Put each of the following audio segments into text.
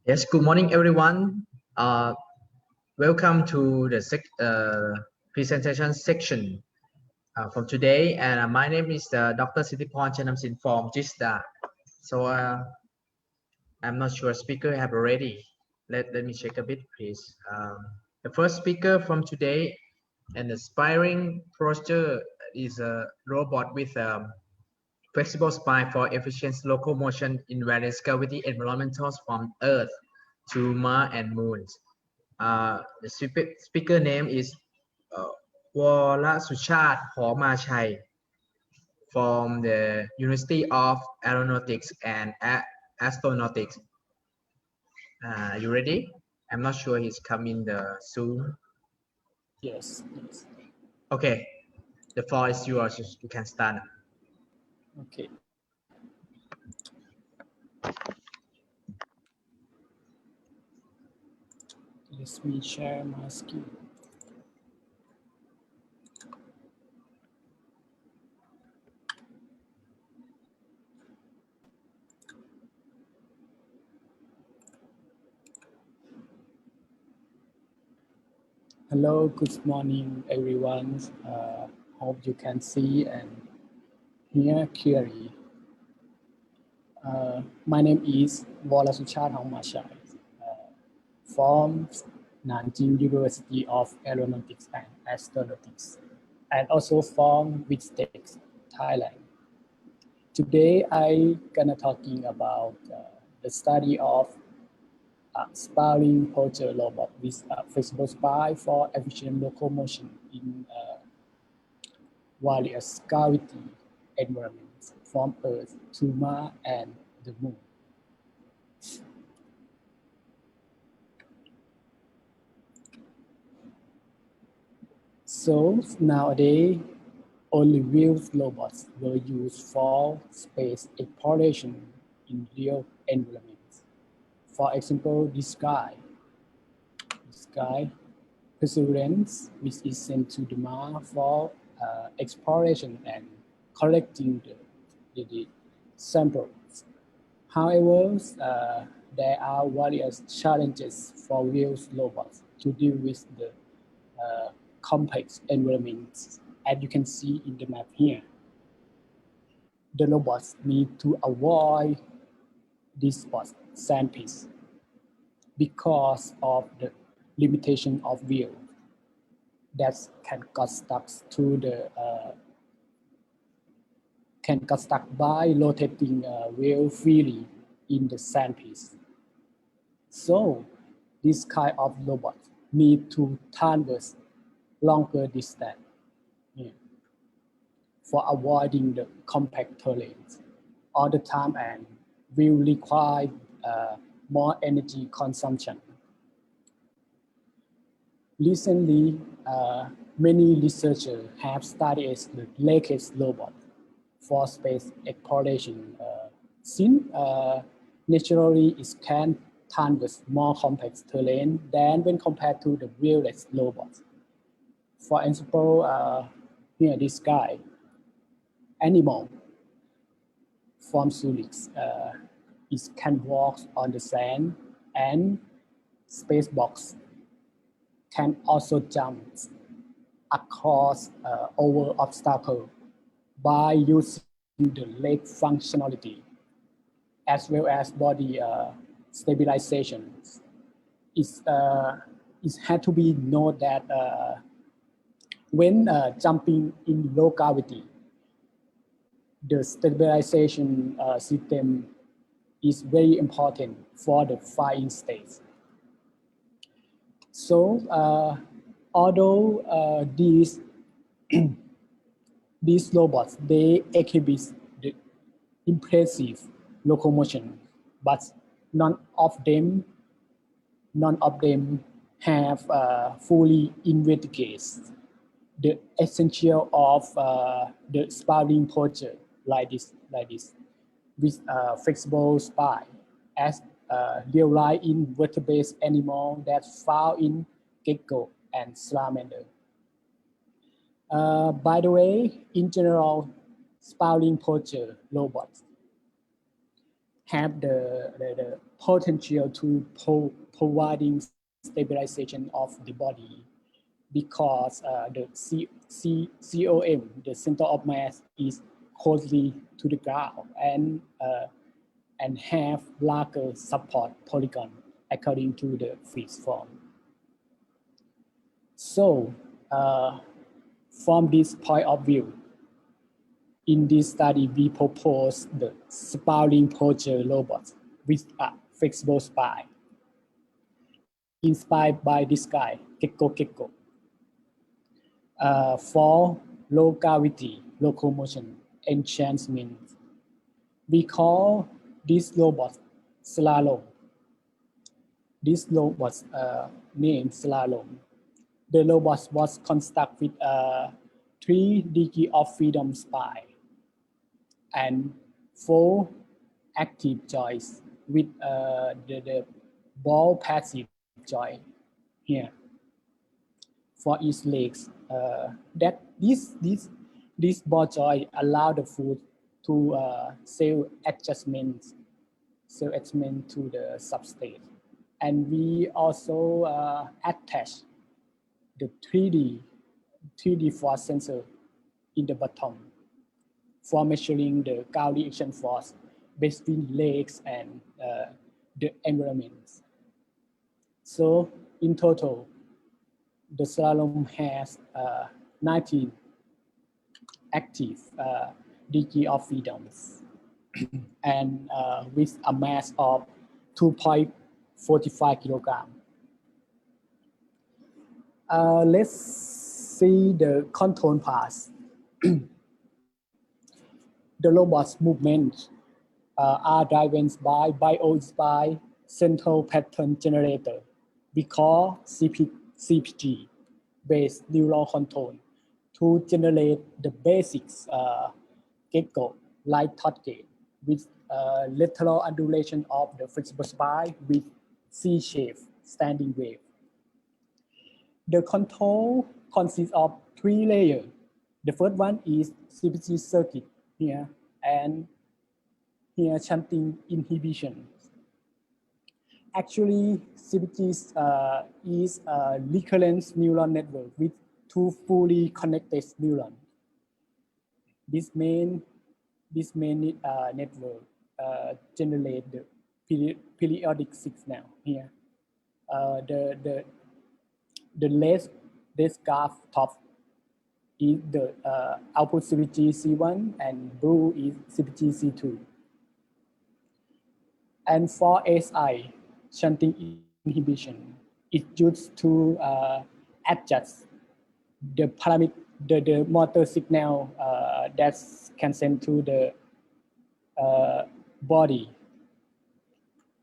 Yes, good morning, everyone. Welcome to the presentation section from today. And my name is Dr. Sithiporn Chanamsin from GISDA. So I'm not sure speaker have already. Let me check a bit, please. The first speaker from today, an aspiring posture, is a robot with flexible spine for efficient locomotion in various gravity environments from Earth to Mars and Moon. The speaker name is uh, Wala Suchat Hormachai from the University of Aeronautics and Astronautics. You ready? I'm not sure he's coming soon. Yes. Okay, the floor is yours. You can start. Okay. Let me share my screen. Hello, good morning, everyone. Hope you can see and hear clearly. My name is Volasuchat Hongmashai from Nanjing University of Aeronautics and Astronautics, and also from Witstex, Thailand. Today, I gonna talking about the study of Sprawling poacher robot with flexible spine for efficient locomotion in various gravity environments from Earth to Mars and the Moon. So nowadays, only wheeled robots were used for space exploration in real environments. For example, this guy, Perseverance, which is sent to the Mars for exploration and collecting the samples. However, there are various challenges for wheeled robots to deal with the complex environments, as you can see in the map here. The robots need to avoid this spot, sandpiece, because of the limitation of wheel that can get stuck to the by rotating wheel freely in the sandpiece. So this kind of robot need to traverse longer distance for avoiding the compact terrains all the time and will require more energy consumption. Recently, many researchers have studied the latest robot for space exploration. Since naturally it can traverse more complex terrain than when compared to the wheelless robots. For example, here this guy, Animal from Zurich, it can walk on the sand, and Spacebox can also jump across over obstacles by using the leg functionality as well as body stabilization. It had to be known that when jumping in low gravity, the stabilization system is very important for the flying state. So although these robots, they exhibit the impressive locomotion, but none of them have fully investigated the essential of the sprawling posture like this, with flexible spine, as real-life invertebrate animal that found in gecko and salamander. By the way, in general, sprawling posture robots have the potential to providing stabilization of the body, because the COM, the center of mass, is closely to the ground and have larger support polygon according to the fixed form. So from this point of view, in this study, we propose the Sprawling posture robot with a flexible spine, inspired by this guy, Gecko. For low gravity locomotion enhancement, we call this robot slalom. This robot named slalom. The robot was constructed with a 3 degrees of freedom spine and 4 active joints with the ball passive joint here for each legs. That this ball joint allow the foot to self adjustment to the substrate, and we also attach the 3D force sensor in the bottom for measuring the ground reaction force between legs and the environment. So in total, the slalom has 19 active degree of freedoms and with a mass of 2.45 kilogram. Let's see the control parts. The robot's movements are driven by bio-inspired central pattern generator we call CPG based neural control to generate the basics gecko like thought gate with lateral undulation of the flexible spine with C-shaped standing wave. The control consists of 3 layers. The first one is CPG circuit here, and here shunting inhibition. Actually, CPG is a recurrent neural network with 2 fully connected neurons. This main network generate the periodic signal here. The left graph top is the output CPG C1 and blue is CPG C2. And for SI, shunting inhibition, is used to adjust the parameter, the motor signal that can send to the body.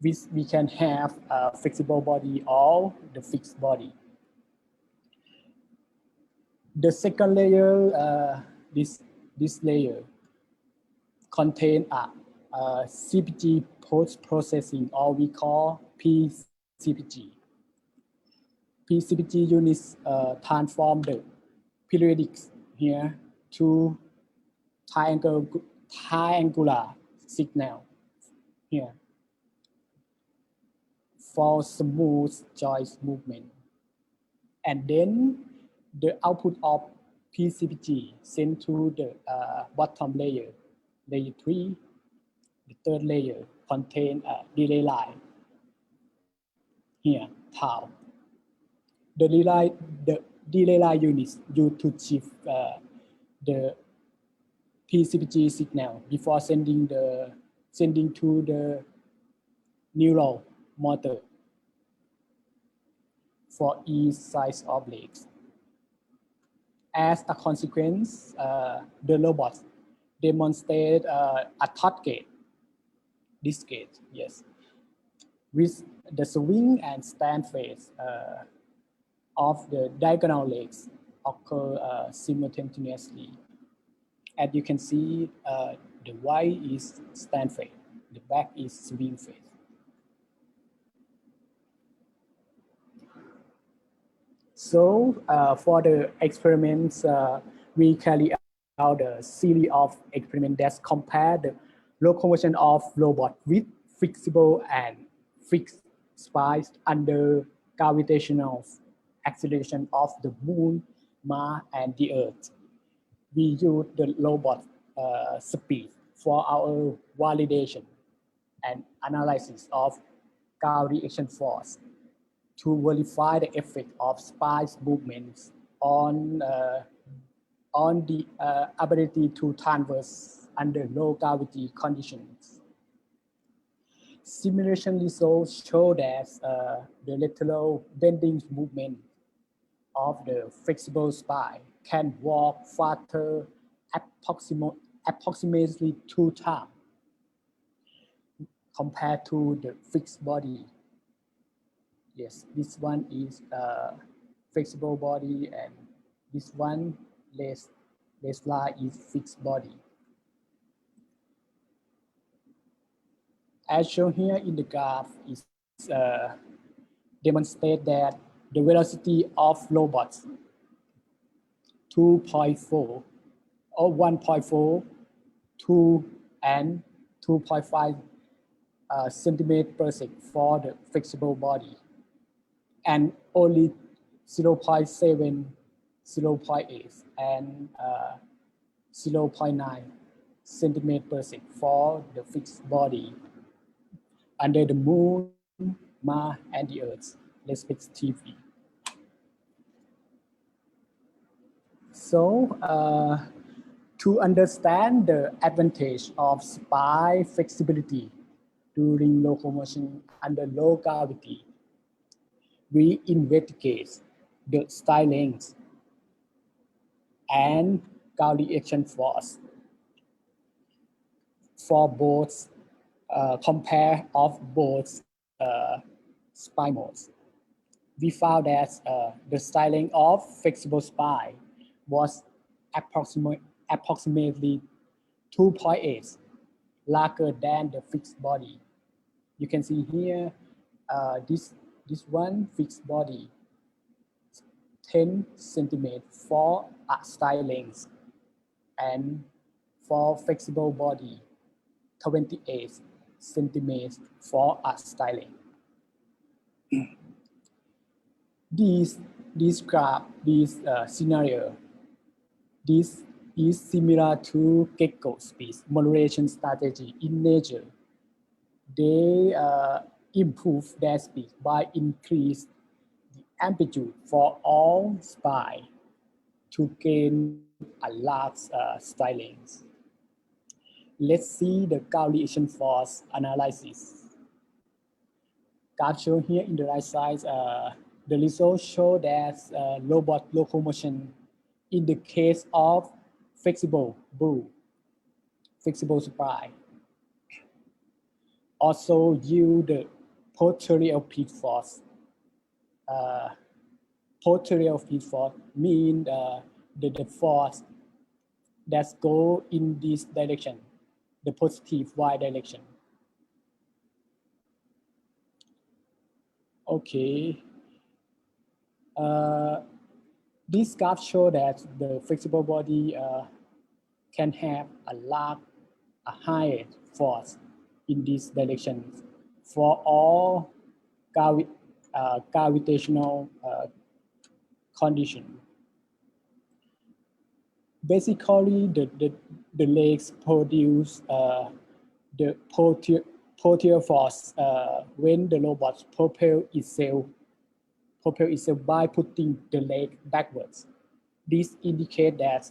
We can have a flexible body or the fixed body. The second layer, this layer, contain a CPG post-processing, or we call PCPG. PCPG units transform the periodic here to triangular signal here for smooth joint movement. And then the output of PCPG sent to the bottom layer, layer 3. The third layer contains a delay line here, tau. The delay line units used to shift the PCPG signal before sending to the neural motor for each size of legs. As a consequence, the robots demonstrate a thought gate, this gate, yes, with the swing and stand phase of the diagonal legs occur simultaneously. As you can see, the right is stand phase, the back is swing phase. So for the experiments, we carry out a series of experiments that compare the locomotion of robot with flexible and fixed spines under gravitational acceleration of the Moon, Mars, and the Earth. We use the robot speed for our validation and analysis of ground reaction force to verify the effect of spine movements on the ability to traverse under low gravity conditions. Simulation results show that the lateral bending movement of the flexible spine can walk faster approximately 2 times compared to the fixed body. Yes, this one is flexible body, and this one less line is fixed body. As shown here in the graph, is demonstrate that the velocity of robots 2.4 or 1.4, 2 and 2.5 centimeter per second for the flexible body, and only 0.7, 0.8, and 0.9 centimeter per second for the fixed body under the Moon, Mars, and the Earth, respectively. So, to understand the advantage of spine flexibility during locomotion under low gravity, we investigate the style length and ground reaction force for both compare of both spine modes. We found that the style length of flexible spine was approximately 2.8 larger than the fixed body. You can see here this one fixed body 10 centimeters for a style length, and for flexible body 28 centimeters for a styling. This graph, this scenario, this is similar to gecko speed modulation strategy in nature. They improve their speed by increase the amplitude for all spine to gain a large stylings. Let's see the ground reaction force analysis. Graph shown here in the right side, the results show that robot locomotion in the case of flexible spine also yield the posterior peak force. Posterior peak force means the force that go in this direction, the positive y direction. Okay. This graph shows that the flexible body can have a higher force in this direction for all gravitational condition. Basically, the legs produce the posterior force when the robot propel itself by putting the leg backwards. This indicates that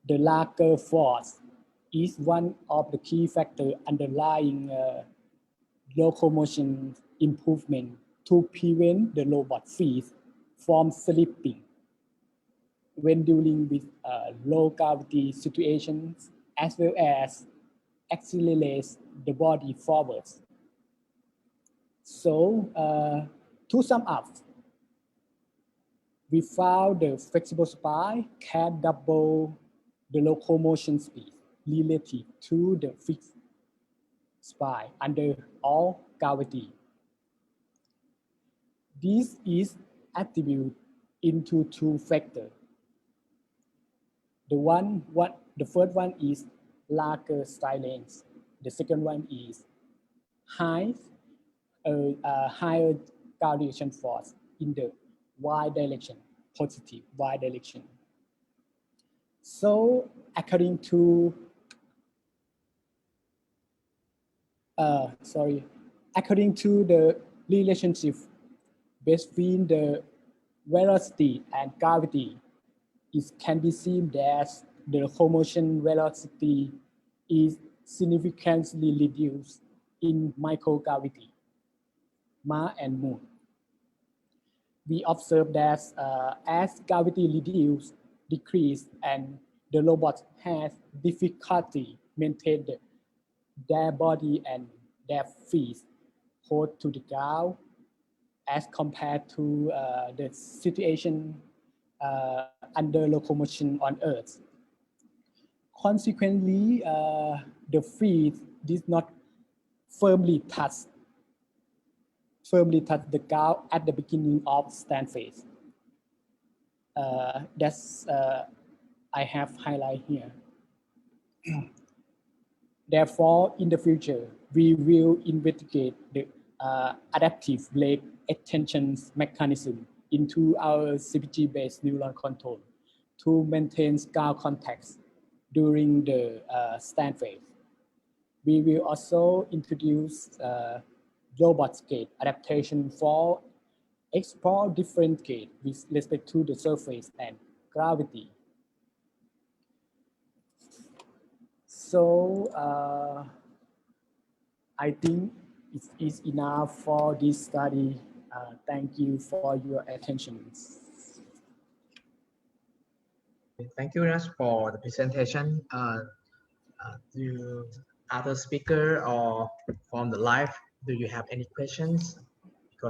the larger force is one of the key factors underlying locomotion improvement to prevent the robot feet from slipping when dealing with low gravity situations, as well as accelerates the body forwards. So, to sum up, we found the flexible spine can double the locomotion speed relative to the fixed spine under all gravity. This is attributed into two factors. The first one is larger style length. The second one is high, higher gravitational force in the y direction, positive y direction. So according to according to the relationship between the velocity and gravity, it can be seen that the locomotion velocity is significantly reduced in microgravity, Mars and Moon. We observe that as gravity decrease, and the robot has difficulty maintain their body and their feet hold to the ground as compared to the situation under locomotion on Earth. Consequently, the feet did not firmly touch the ground at the beginning of stand phase. That's I have highlight here. Therefore, in the future, we will investigate the adaptive leg extension mechanism into our CPG-based neuron control to maintain ground contacts during the stand phase. We will also introduce robot gate adaptation for explore different gate with respect to the surface and gravity. So I think it is enough for this study. Thank you for your attention. Thank you very much for the presentation. Do other speaker or from the live, do you have any questions?